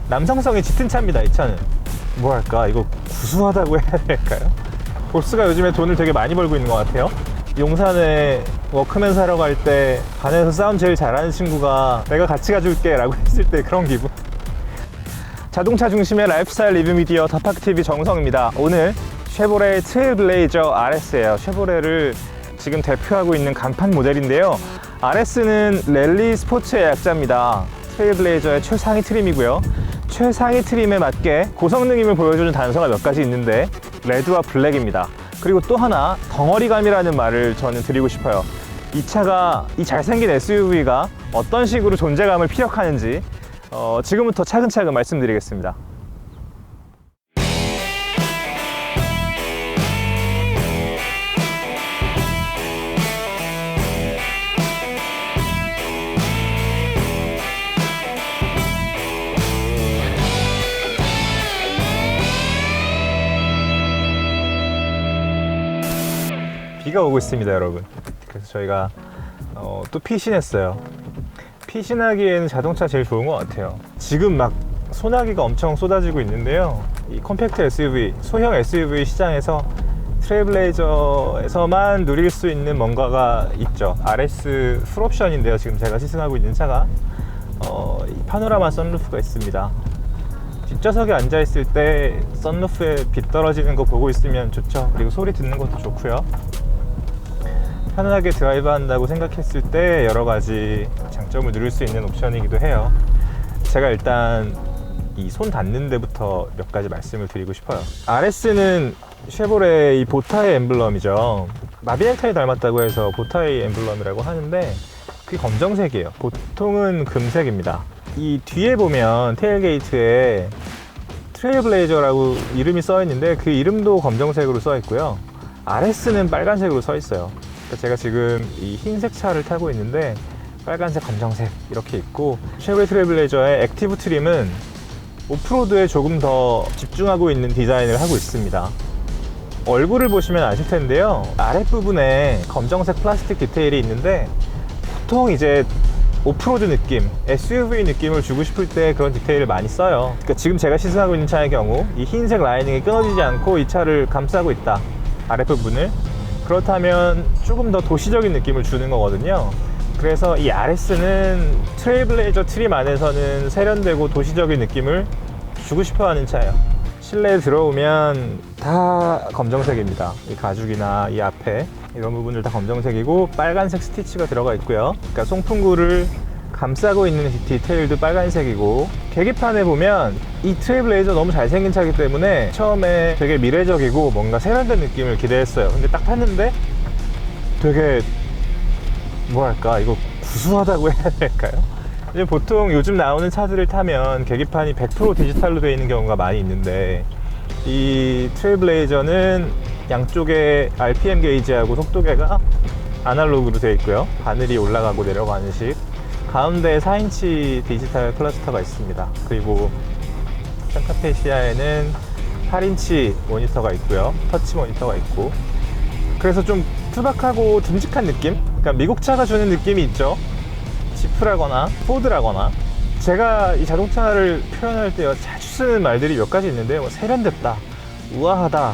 남성성이 짙은 차입니다. 이 차는 뭐랄까, 이거 구수하다고 해야 될까요? 보스가 요즘에 돈을 되게 많이 벌고 있는 것 같아요. 용산에 워크맨 사러 갈 때 반에서 싸움 제일 잘하는 친구가 내가 같이 가줄게 라고 했을 때 그런 기분. 자동차 중심의 라이프스타일 리뷰 미디어 더파크TV 정성입니다. 오늘 쉐보레 트레일블레이저 RS예요. 쉐보레를 지금 대표하고 있는 간판 모델인데요. RS는 랠리 스포츠의 약자입니다. 트레일블레이저의 최상위 트림이고요. 최상위 트림에 맞게 고성능임을 보여주는 단서가 몇 가지 있는데 레드와 블랙입니다. 그리고 또 하나, 덩어리감이라는 말을 저는 드리고 싶어요. 이 차가, 이 잘생긴 SUV가 어떤 식으로 존재감을 피력하는지 지금부터 차근차근 말씀드리겠습니다. 비가 오고 있습니다, 여러분. 그래서 저희가 또 피신했어요. 피신하기에는 자동차 제일 좋은 것 같아요. 지금 막 소나기가 엄청 쏟아지고 있는데요. 이 컴팩트 SUV, 소형 SUV 시장에서 트레일블레이저에서만 누릴 수 있는 뭔가가 있죠. RS 풀옵션인데요. 지금 제가 시승하고 있는 차가 이 파노라마 선루프가 있습니다. 뒷좌석에 앉아있을 때 선루프에 빛 떨어지는 거 보고 있으면 좋죠. 그리고 소리 듣는 것도 좋고요. 편안하게 드라이브 한다고 생각했을 때 여러 가지 장점을 누릴 수 있는 옵션이기도 해요. 제가 일단 이 손 닿는 데부터 몇 가지 말씀을 드리고 싶어요. RS는 쉐보레 이 보타의 엠블럼이죠. 마비네타에 닮았다고 해서 보타의 엠블럼이라고 하는데 그게 검정색이에요. 보통은 금색입니다. 이 뒤에 보면 테일게이트에 트레일블레이저라고 이름이 써 있는데 그 이름도 검정색으로 써 있고요. RS는 빨간색으로 써 있어요. 제가 지금 이 흰색 차를 타고 있는데 빨간색, 검정색 이렇게 있고, 쉐보레 트레일블레이저의 액티브 트림은 오프로드에 조금 더 집중하고 있는 디자인을 하고 있습니다. 얼굴을 보시면 아실 텐데요. 아랫부분에 검정색 플라스틱 디테일이 있는데 보통 이제 오프로드 느낌, SUV 느낌을 주고 싶을 때 그런 디테일을 많이 써요. 그러니까 지금 제가 시승하고 있는 차의 경우 이 흰색 라이닝이 끊어지지 않고 이 차를 감싸고 있다, 아랫부분을. 그렇다면 조금 더 도시적인 느낌을 주는 거거든요. 그래서 이 RS는 트레일블레이저 트림 안에서는 세련되고 도시적인 느낌을 주고 싶어 하는 차예요. 실내에 들어오면 다 검정색입니다. 이 가죽이나 이 앞에 이런 부분들 다 검정색이고 빨간색 스티치가 들어가 있고요. 그러니까 송풍구를 감싸고 있는 디테일도 빨간색이고, 계기판에 보면 이 트레일블레이저 너무 잘생긴 차이기 때문에 처음에 되게 미래적이고 뭔가 세련된 느낌을 기대했어요. 근데 딱 탔는데 되게 뭐랄까, 이거 구수하다고 해야 될까요? 이제 보통 요즘 나오는 차들을 타면 계기판이 100% 디지털로 되어 있는 경우가 많이 있는데 이 트레일블레이저는 양쪽에 RPM 게이지하고 속도계가 아날로그로 되어 있고요. 바늘이 올라가고 내려가는 식. 가운데에 4인치 디지털 클러스터가 있습니다. 그리고 센터페시아에는 8인치 모니터가 있고요. 터치 모니터가 있고. 그래서 좀 투박하고 듬직한 느낌? 그러니까 미국 차가 주는 느낌이 있죠. 지프라거나 포드라거나. 제가 이 자동차를 표현할 때 자주 쓰는 말들이 몇 가지 있는데 세련됐다, 우아하다,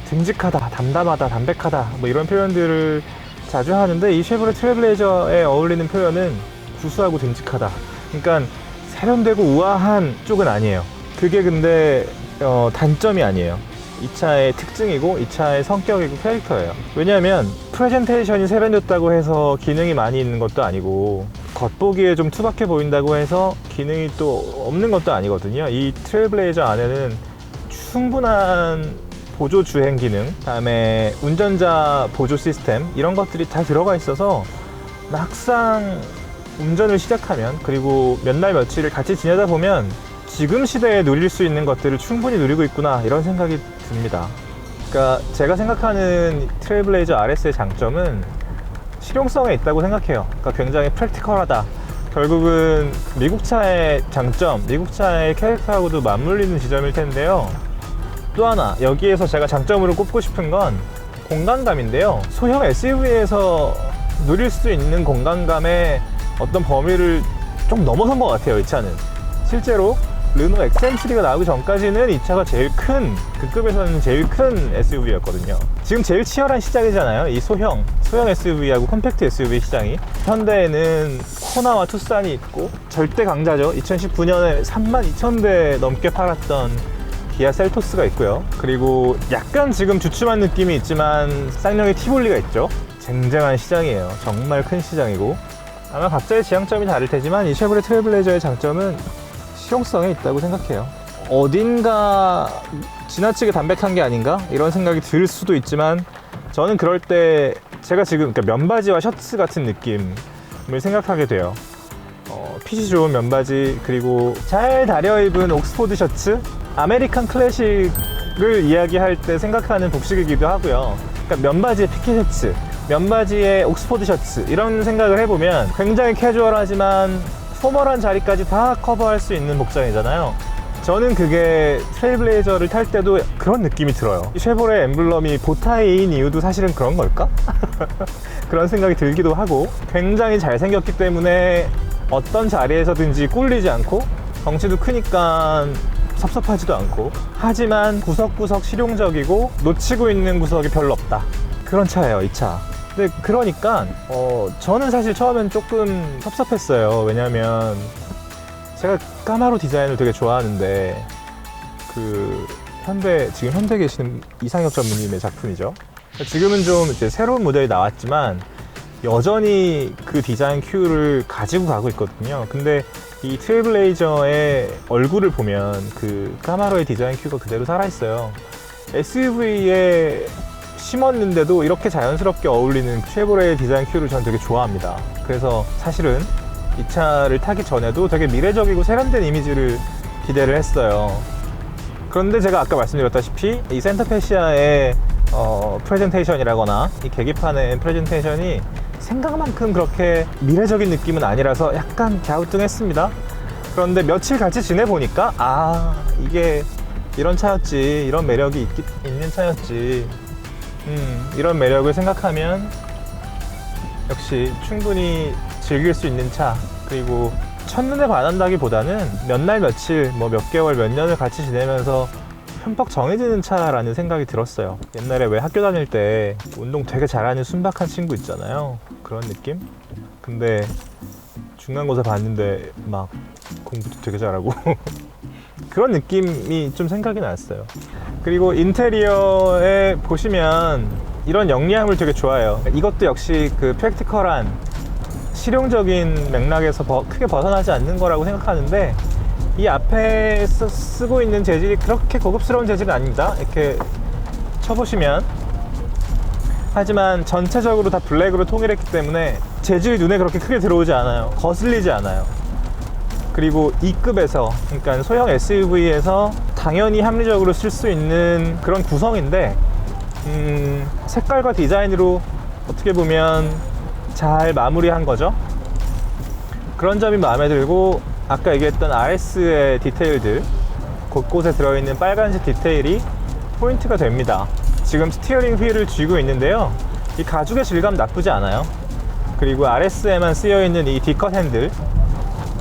듬직하다, 담담하다, 담백하다, 뭐 이런 표현들을 자주 하는데 이 쉐보레 트레일블레이저에 어울리는 표현은 구수하고 듬직하다. 그러니까 세련되고 우아한 쪽은 아니에요. 그게 근데 단점이 아니에요. 이 차의 특징이고 이 차의 성격이고 캐릭터예요. 왜냐하면 프레젠테이션이 세련됐다고 해서 기능이 많이 있는 것도 아니고, 겉보기에 좀 투박해 보인다고 해서 기능이 또 없는 것도 아니거든요. 이 트레일블레이저 안에는 충분한 보조 주행 기능, 그다음에 운전자 보조 시스템, 이런 것들이 다 들어가 있어서 막상 운전을 시작하면, 그리고 몇 날 며칠을 같이 지내다 보면 지금 시대에 누릴 수 있는 것들을 충분히 누리고 있구나, 이런 생각이 듭니다. 그러니까 제가 생각하는 트레일블레이저 RS의 장점은 실용성에 있다고 생각해요. 그러니까 굉장히 프랙티컬하다. 결국은 미국 차의 장점, 미국 차의 캐릭터하고도 맞물리는 지점일 텐데요. 또 하나, 여기에서 제가 장점으로 꼽고 싶은 건 공간감인데요. 소형 SUV에서 누릴 수 있는 공간감의 어떤 범위를 좀 넘어선 것 같아요, 이 차는. 실제로 르노 XM3가 나오기 전까지는 이 차가 제일 큰, 그 급에서는 제일 큰 SUV였거든요. 지금 제일 치열한 시장이잖아요. 이 소형 SUV하고 컴팩트 SUV 시장이. 현대에는 코나와 투싼이 있고, 절대 강자죠. 2019년에 32,000대 넘게 팔았던 기아 셀토스가 있고요. 그리고 약간 지금 주춤한 느낌이 있지만 쌍용의 티볼리가 있죠. 쟁쟁한 시장이에요. 정말 큰 시장이고, 아마 각자의 지향점이 다를 테지만 이 쉐보레 트레일블레이저의 장점은 실용성에 있다고 생각해요. 어딘가 지나치게 담백한 게 아닌가? 이런 생각이 들 수도 있지만, 저는 그럴 때 제가 지금 그러니까 면바지와 셔츠 같은 느낌을 생각하게 돼요. 핏이 좋은 면바지, 그리고 잘 다려입은 옥스포드 셔츠, 아메리칸 클래식을 이야기할 때 생각하는 복식이기도 하고요. 그러니까 면바지에 피켓 셔츠, 면바지에 옥스포드 셔츠, 이런 생각을 해보면 굉장히 캐주얼하지만 포멀한 자리까지 다 커버할 수 있는 복장이잖아요. 저는 그게 트레일블레이저를 탈 때도 그런 느낌이 들어요. 쉐보레 엠블럼이 보타이인 이유도 사실은 그런 걸까? 그런 생각이 들기도 하고, 굉장히 잘생겼기 때문에 어떤 자리에서든지 꿀리지 않고, 덩치도 크니까 섭섭하지도 않고, 하지만 구석구석 실용적이고 놓치고 있는 구석이 별로 없다. 그런 차예요, 이 차. 근데 그러니까 저는 사실 처음엔 조금 섭섭했어요. 왜냐면 제가 까마로 디자인을 되게 좋아하는데, 지금 현대 계시는 이상혁 전무님의 작품이죠. 지금은 좀 이제 새로운 모델이 나왔지만 여전히 그 디자인 큐를 가지고 가고 있거든요. 근데 이 트레일블레이저의 얼굴을 보면 그 까마로의 디자인 큐가 그대로 살아있어요. SUV에 심었는데도 이렇게 자연스럽게 어울리는 쉐보레의 디자인 큐를 저는 되게 좋아합니다. 그래서 사실은 이 차를 타기 전에도 되게 미래적이고 세련된 이미지를 기대를 했어요. 그런데 제가 아까 말씀드렸다시피 이 센터페시아의 프레젠테이션이라거나 이 계기판의 프레젠테이션이 생각만큼 그렇게 미래적인 느낌은 아니라서 약간 갸우뚱했습니다. 그런데 며칠 같이 지내보니까 이게 이런 차였지, 이런 매력이 있는 차였지, 이런 매력을 생각하면 역시 충분히 즐길 수 있는 차, 그리고 첫눈에 반한다기보다는 몇 날 며칠, 몇 개월, 몇 년을 같이 지내면서 흠뻑 정해지는 차라는 생각이 들었어요. 옛날에 왜 학교 다닐 때 운동 되게 잘하는 순박한 친구 있잖아요. 그런 느낌? 근데 중간고사 봤는데 막 공부도 되게 잘하고 그런 느낌이 좀 생각이 났어요. 그리고 인테리어에 보시면 이런 영리함을 되게 좋아해요. 이것도 역시 그 프랙티컬한 실용적인 맥락에서 크게 벗어나지 않는 거라고 생각하는데, 이 앞에 쓰고 있는 재질이 그렇게 고급스러운 재질은 아닙니다. 이렇게 쳐보시면. 하지만 전체적으로 다 블랙으로 통일했기 때문에 재질이 눈에 그렇게 크게 들어오지 않아요. 거슬리지 않아요. 그리고 이 급에서, 그러니까 소형 SUV에서 당연히 합리적으로 쓸 수 있는 그런 구성인데, 색깔과 디자인으로 어떻게 보면 잘 마무리한 거죠. 그런 점이 마음에 들고, 아까 얘기했던 RS의 디테일들, 곳곳에 들어있는 빨간색 디테일이 포인트가 됩니다. 지금 스티어링 휠을 쥐고 있는데요, 이 가죽의 질감 나쁘지 않아요. 그리고 RS에만 쓰여있는 이 D컷 핸들,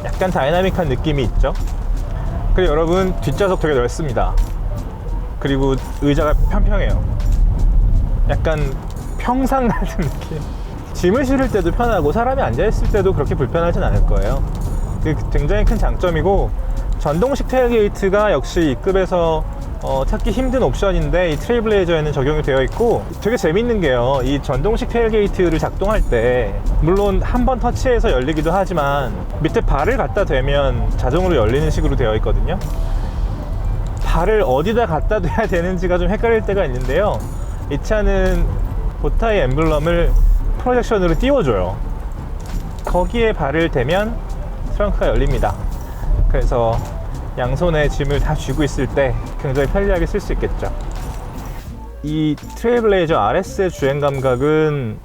약간 다이나믹한 느낌이 있죠. 그리고 여러분, 뒷좌석 되게 넓습니다. 그리고 의자가 평평해요. 약간 평상 같은 느낌. 짐을 실을 때도 편하고 사람이 앉아있을 때도 그렇게 불편하진 않을 거예요. 그게 굉장히 큰 장점이고, 전동식 테일게이트가 역시 이 급에서 찾기 힘든 옵션인데 이 트레일블레이저에는 적용이 되어 있고, 되게 재밌는 게요, 이 전동식 테일게이트를 작동할 때 물론 한 번 터치해서 열리기도 하지만 밑에 발을 갖다 대면 자동으로 열리는 식으로 되어 있거든요. 발을 어디다 갖다 대야 되는지가 좀 헷갈릴 때가 있는데요, 이 차는 보타이 엠블럼을 프로젝션으로 띄워줘요. 거기에 발을 대면 트렁크가 열립니다. 그래서 양손에 짐을 다 쥐고 있을 때 굉장히 편리하게 쓸 수 있겠죠. 이 트레일블레이저 RS의 주행 감각은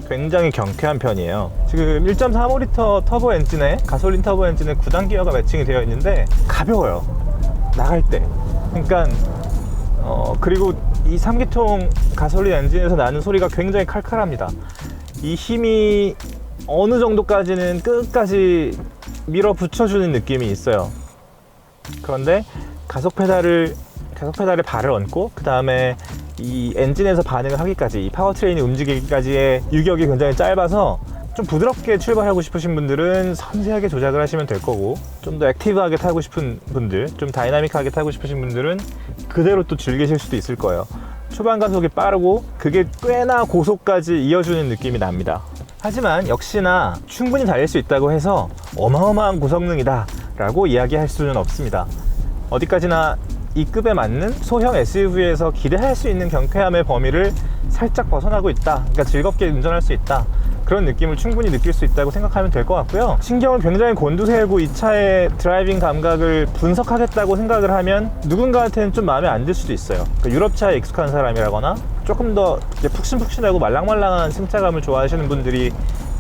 굉장히 경쾌한 편이에요. 지금 1.35L 터보 엔진에, 가솔린 터보 엔진에 9단 기어가 매칭이 되어 있는데 가벼워요, 나갈 때. 그러니까 그리고 이 3기통 가솔린 엔진에서 나는 소리가 굉장히 칼칼합니다. 이 힘이 어느 정도까지는 끝까지 밀어붙여주는 느낌이 있어요. 그런데 가속 페달에 발을 얹고 그 다음에 이 엔진에서 반응을 하기까지, 이 파워트레인이 움직이기까지의 유격이 굉장히 짧아서 좀 부드럽게 출발하고 싶으신 분들은 섬세하게 조작을 하시면 될 거고, 좀 더 액티브하게 타고 싶은 분들, 좀 다이나믹하게 타고 싶으신 분들은 그대로 또 즐기실 수도 있을 거예요. 초반 가속이 빠르고 그게 꽤나 고속까지 이어주는 느낌이 납니다. 하지만 역시나 충분히 달릴 수 있다고 해서 어마어마한 고성능이다 라고 이야기할 수는 없습니다. 어디까지나 이 급에 맞는 소형 SUV에서 기대할 수 있는 경쾌함의 범위를 살짝 벗어나고 있다, 그러니까 즐겁게 운전할 수 있다, 그런 느낌을 충분히 느낄 수 있다고 생각하면 될 것 같고요. 신경을 굉장히 곤두세우고 이 차의 드라이빙 감각을 분석하겠다고 생각을 하면 누군가한테는 좀 마음에 안 들 수도 있어요. 그러니까 유럽차에 익숙한 사람이라거나 조금 더 푹신푹신하고 말랑말랑한 승차감을 좋아하시는 분들이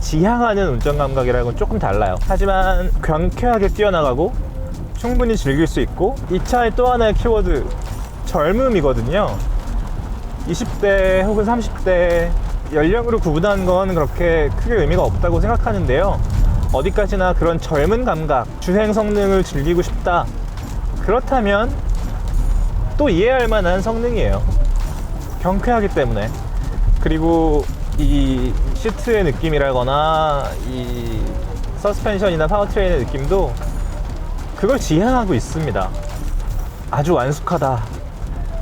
지향하는 운전 감각이랑은 조금 달라요. 하지만 경쾌하게 뛰어나가고 충분히 즐길 수 있고, 이 차의 또 하나의 키워드, 젊음이거든요. 20대 혹은 30대 연령으로 구분하는 건 그렇게 크게 의미가 없다고 생각하는데요. 어디까지나 그런 젊은 감각, 주행 성능을 즐기고 싶다, 그렇다면 또 이해할 만한 성능이에요. 경쾌하기 때문에. 그리고 이 시트의 느낌이라거나 이 서스펜션이나 파워트레인의 느낌도 그걸 지향하고 있습니다. 아주 완숙하다,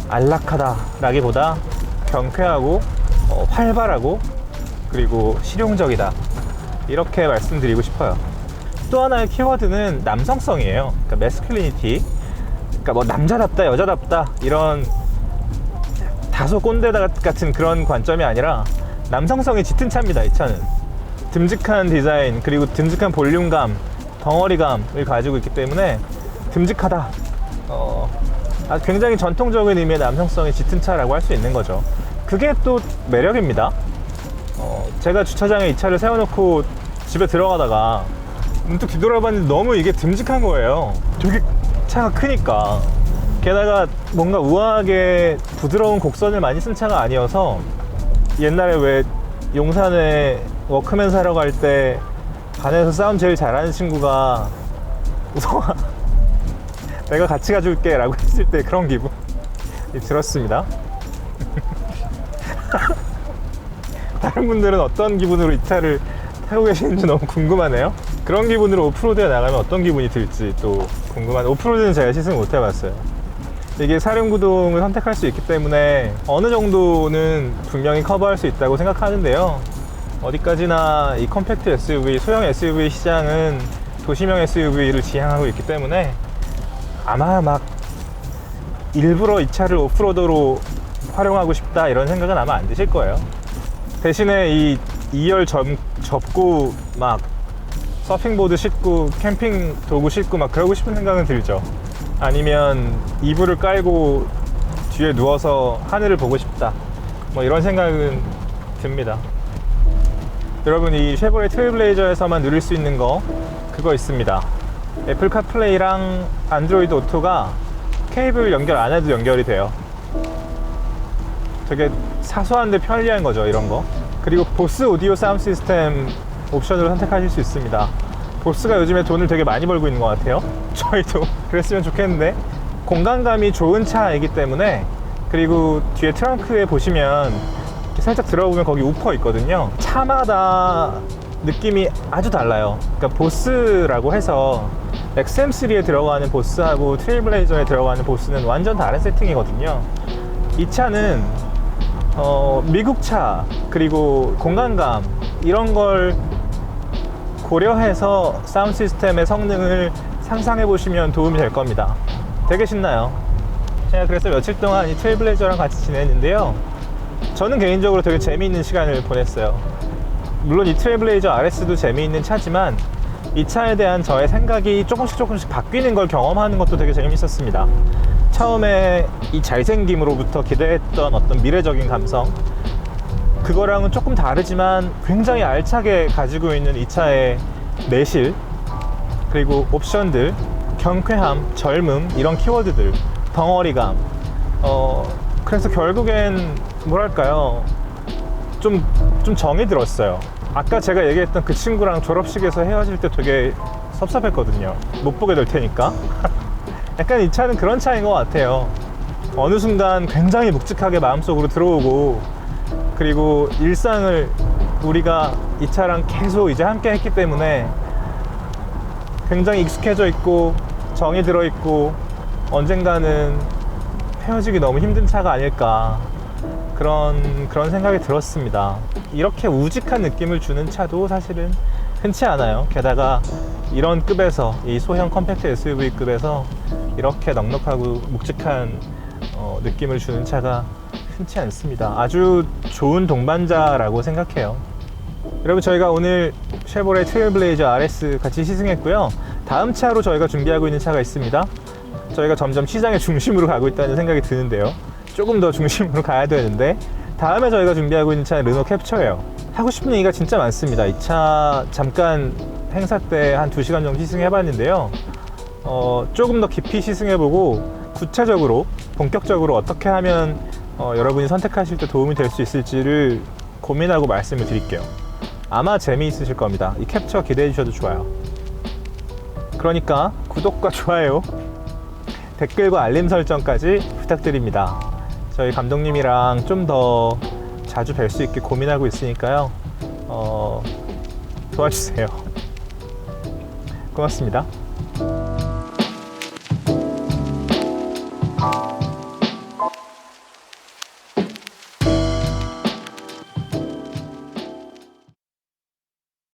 안락하다 라기보다 경쾌하고 활발하고 그리고 실용적이다, 이렇게 말씀드리고 싶어요. 또 하나의 키워드는 남성성이에요. 그러니까 매스큘리니티, 그러니까 뭐 남자답다, 여자답다 이런 다소 꼰대 같은 그런 관점이 아니라 남성성이 짙은 차입니다. 이 차는 듬직한 디자인, 그리고 듬직한 볼륨감, 덩어리감을 가지고 있기 때문에 듬직하다, 굉장히 전통적인 의미의 남성성이 짙은 차라고 할 수 있는 거죠. 그게 또 매력입니다. 제가 주차장에 이 차를 세워놓고 집에 들어가다가 문득 뒤돌아봤는데 너무 이게 듬직한 거예요. 되게 차가 크니까. 게다가 뭔가 우아하게 부드러운 곡선을 많이 쓴 차가 아니어서, 옛날에 왜 용산에 워크맨 사러 갈 때 반에서 싸움 제일 잘하는 친구가 우성아 내가 같이 가줄게 라고 했을 때 그런 기분이 들었습니다. 다른 분들은 어떤 기분으로 이 차를 타고 계시는지 너무 궁금하네요. 그런 기분으로 오프로드에 나가면 어떤 기분이 들지 또 궁금한데, 오프로드는 제가 시승을 못 해봤어요. 이게 사륜구동을 선택할 수 있기 때문에 어느 정도는 분명히 커버할 수 있다고 생각하는데요. 어디까지나 이 컴팩트 SUV, 소형 SUV 시장은 도시명 SUV를 지향하고 있기 때문에 아마 막 일부러 이 차를 오프로드로 활용하고 싶다 이런 생각은 아마 안 드실 거예요. 대신에 이 2열 접고 막 서핑보드 싣고 캠핑 도구 싣고 막 그러고 싶은 생각은 들죠. 아니면 이불을 깔고 뒤에 누워서 하늘을 보고 싶다, 뭐 이런 생각은 듭니다. 여러분, 이 쉐보레 트레일블레이저에서만 누릴 수 있는 거 그거 있습니다. 애플 카플레이랑 안드로이드 오토가 케이블 연결 안 해도 연결이 돼요. 되게 사소한데 편리한 거죠, 이런 거. 그리고 보스 오디오 사운드 시스템 옵션으로 선택하실 수 있습니다. 보스가 요즘에 돈을 되게 많이 벌고 있는 것 같아요. 저희도 그랬으면 좋겠는데, 공간감이 좋은 차이기 때문에. 그리고 뒤에 트렁크에 보시면 살짝 들어보면 거기 우퍼 있거든요. 차마다 느낌이 아주 달라요. 그러니까 보스라고 해서 XM3에 들어가는 보스하고 트레일블레이저에 들어가는 보스는 완전 다른 세팅이거든요. 이 차는 미국 차, 그리고 공간감 이런 걸 고려해서 사운드 시스템의 성능을 상상해 보시면 도움이 될 겁니다. 되게 신나요. 제가 그래서 며칠 동안 이 트레일블레이저랑 같이 지냈는데요, 저는 개인적으로 되게 재미있는 시간을 보냈어요. 물론 이 트레일블레이저 RS도 재미있는 차지만 이 차에 대한 저의 생각이 조금씩 바뀌는 걸 경험하는 것도 되게 재밌었습니다. 처음에 이 잘생김으로부터 기대했던 어떤 미래적인 감성, 그거랑은 조금 다르지만 굉장히 알차게 가지고 있는 이 차의 내실, 그리고 옵션들, 경쾌함, 젊음, 이런 키워드들, 덩어리감, 그래서 결국엔 뭐랄까요, 좀 정이 들었어요. 아까 제가 얘기했던 그 친구랑 졸업식에서 헤어질 때 되게 섭섭했거든요. 못 보게 될 테니까. 약간 이 차는 그런 차인 것 같아요. 어느 순간 굉장히 묵직하게 마음속으로 들어오고, 그리고 일상을 우리가 이 차랑 계속 이제 함께 했기 때문에 굉장히 익숙해져 있고 정이 들어 있고 언젠가는 헤어지기 너무 힘든 차가 아닐까, 그런 생각이 들었습니다. 이렇게 우직한 느낌을 주는 차도 사실은 흔치 않아요. 게다가 이런 급에서, 이 소형 컴팩트 SUV급에서 이렇게 넉넉하고 묵직한 느낌을 주는 차가 흔치 않습니다. 아주 좋은 동반자라고 생각해요. 여러분, 저희가 오늘 쉐보레 트레일블레이저 RS 같이 시승했고요. 다음 차로 저희가 준비하고 있는 차가 있습니다. 저희가 점점 시장의 중심으로 가고 있다는 생각이 드는데요. 조금 더 중심으로 가야 되는데, 다음에 저희가 준비하고 있는 차는 르노 캡처예요. 하고 싶은 얘기가 진짜 많습니다. 이 차 잠깐 행사 때 한 2시간 정도 시승해봤는데요. 조금 더 깊이 시승해보고 구체적으로 본격적으로 어떻게 하면 여러분이 선택하실 때 도움이 될 수 있을지를 고민하고 말씀을 드릴게요. 아마 재미있으실 겁니다. 이 캡처 기대해 주셔도 좋아요. 그러니까 구독과 좋아요, 댓글과 알림 설정까지 부탁드립니다. 저희 감독님이랑 좀 더 자주 뵐 수 있게 고민하고 있으니까요. 도와주세요. 고맙습니다.